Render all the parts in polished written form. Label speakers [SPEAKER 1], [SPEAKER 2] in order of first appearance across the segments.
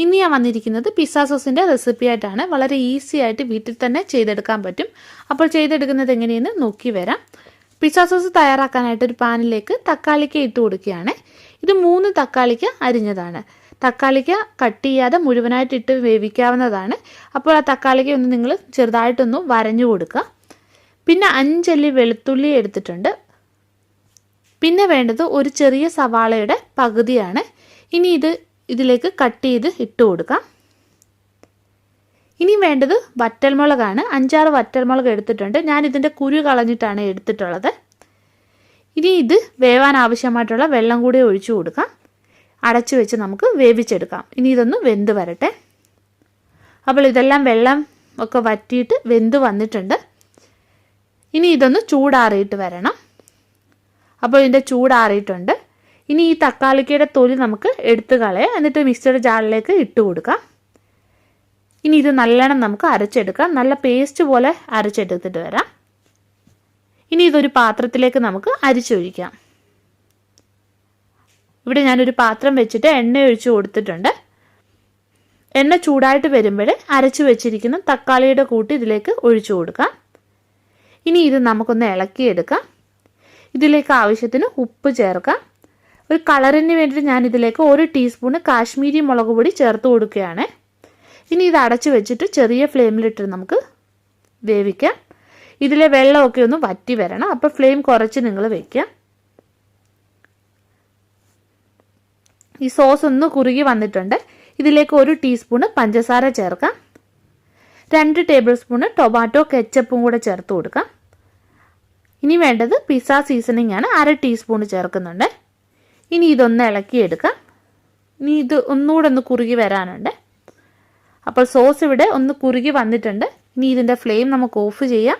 [SPEAKER 1] ഇന്ന് ഞാൻ വന്നിരിക്കുന്നത് പിസ്സ സോസിൻ്റെ റെസിപ്പി ആയിട്ടാണ്. വളരെ ഈസി ആയിട്ട് വീട്ടിൽ തന്നെ ചെയ്തെടുക്കാൻ പറ്റും. അപ്പോൾ ചെയ്തെടുക്കുന്നത് എങ്ങനെയെന്ന് നോക്കി വരാം. പിസ്സ സോസ് തയ്യാറാക്കാനായിട്ട് ഒരു പാനിലേക്ക് തക്കാളിക്ക ഇട്ട് കൊടുക്കുകയാണ്. ഇത് 3 തക്കാളിക്ക അരിഞ്ഞതാണ്. തക്കാളിക്ക കട്ട് ചെയ്യാതെ മുഴുവനായിട്ട് ഇട്ട് വേവിക്കാവുന്നതാണ്. അപ്പോൾ ആ തക്കാളിക്ക ഒന്ന് നിങ്ങൾ ചെറുതായിട്ടൊന്ന് വരഞ്ഞു കൊടുക്കുക. പിന്നെ 5 അല്ലി വെളുത്തുള്ളി എടുത്തിട്ടുണ്ട്. പിന്നെ വേണ്ടത് ഒരു ചെറിയ സവാളയുടെ പകുതിയാണ്. ഇനി ഇതിലേക്ക് കട്ട് ചെയ്ത് ഇട്ട് കൊടുക്കാം. ഇനി വേണ്ടത് വറ്റൽമുളകാണ്. 5-6 വറ്റൽമുളക് എടുത്തിട്ടുണ്ട്. ഞാൻ ഇതിൻ്റെ കുരു കളഞ്ഞിട്ടാണ് എടുത്തിട്ടുള്ളത്. ഇനി ഇത് വേവാൻ ആവശ്യമായിട്ടുള്ള വെള്ളം കൂടി ഒഴിച്ചു കൊടുക്കാം. അടച്ചു വെച്ച് നമുക്ക് വേവിച്ചെടുക്കാം. ഇനി ഇതൊന്ന് വെന്ത് വരട്ടെ. അപ്പോൾ ഇതെല്ലാം വെള്ളം ഒക്കെ വറ്റിയിട്ട് വെന്ത് വന്നിട്ടുണ്ട്. ഇനി ഇതൊന്ന് ചൂടാറിയിട്ട് വരണം. അപ്പോൾ ഇതിൻ്റെ ചൂടാറിയിട്ടുണ്ട്. ഇനി ഈ തക്കാളിക്കയുടെ തൊലി നമുക്ക് എടുത്ത് കളയാം. എന്നിട്ട് മിക്സിയുടെ ജാറിലേക്ക് ഇട്ട് കൊടുക്കാം. ഇനി ഇത് നല്ലോണം നമുക്ക് അരച്ചെടുക്കാം. നല്ല പേസ്റ്റ് പോലെ അരച്ചെടുത്തിട്ട് വരാം. ഇനി ഇതൊരു പാത്രത്തിലേക്ക് നമുക്ക് അരിച്ചൊഴിക്കാം. ഇവിടെ ഞാനൊരു പാത്രം വെച്ചിട്ട് എണ്ണ ഒഴിച്ച് കൊടുത്തിട്ടുണ്ട്. എണ്ണ ചൂടായിട്ട് വരുമ്പോൾ അരച്ച് വെച്ചിരിക്കുന്ന തക്കാളിയുടെ കൂട്ട് ഇതിലേക്ക് ഒഴിച്ചു കൊടുക്കാം. ഇനി ഇത് നമുക്കൊന്ന് ഇളക്കിയെടുക്കാം. ഇതിലേക്ക് ആവശ്യത്തിന് ഉപ്പ് ചേർക്കാം. ഒരു കളറിന് വേണ്ടിയിട്ട് ഞാൻ ഇതിലേക്ക് 1 ടീസ്പൂൺ കാശ്മീരി മുളക് പൊടി ചേർത്ത് കൊടുക്കുകയാണ്. ഇനി ഇത് അടച്ച് വെച്ചിട്ട് ചെറിയ ഫ്ലെയിമിലിട്ട് നമുക്ക് വേവിക്കാം. ഇതിലെ വെള്ളമൊക്കെ ഒന്ന് വറ്റി വരണം. അപ്പോൾ ഫ്ലെയിം കുറച്ച് നിങ്ങൾ വയ്ക്കുക. ഈ സോസ് ഒന്ന് കുറുകി വന്നിട്ടുണ്ട്. ഇതിലേക്ക് 1 ടീസ്പൂൺ പഞ്ചസാര ചേർക്കാം. 2 ടേബിൾ സ്പൂൺ ടൊമാറ്റോ കെച്ചപ്പും കൂടെ ചേർത്ത് കൊടുക്കാം. ഇനി വേണ്ടത് പിസ്സ സീസണിംഗ് ആണ്. 1/2 ടീസ്പൂൺ ചേർക്കുന്നുണ്ട്. ഇനി ഇതൊന്ന് ഇളക്കിയെടുക്കാം. ഇനി ഇത് ഒന്നുകൂടെ ഒന്ന് കുറുകി വരാനുണ്ട്. അപ്പോൾ സോസ് ഇവിടെ ഒന്ന് കുറുകി വന്നിട്ടുണ്ട്. ഇനി ഇതിൻ്റെ ഫ്ലെയിം നമുക്ക് ഓഫ് ചെയ്യാം.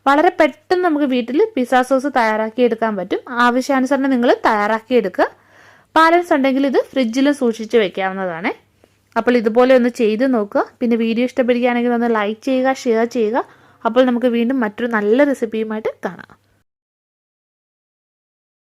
[SPEAKER 1] വളരെ പെട്ടെന്ന് നമുക്ക് വീട്ടിൽ പിസ്സ സോസ് തയ്യാറാക്കിയെടുക്കാൻ പറ്റും. ആവശ്യാനുസരണം നിങ്ങൾ തയ്യാറാക്കിയെടുക്കുക. ബാലൻസ് ഉണ്ടെങ്കിൽ ഇത് ഫ്രിഡ്ജിലും സൂക്ഷിച്ച് വെക്കാവുന്നതാണ്. അപ്പോൾ ഇതുപോലെ ഒന്ന് ചെയ്ത് നോക്കുക. പിന്നെ വീഡിയോ ഇഷ്ടപ്പെടുകയാണെങ്കിൽ ഒന്ന് ലൈക്ക് ചെയ്യുക, ഷെയർ ചെയ്യുക. അപ്പോൾ നമുക്ക് വീണ്ടും മറ്റൊരു നല്ല റെസിപ്പിയുമായിട്ട് കാണാം.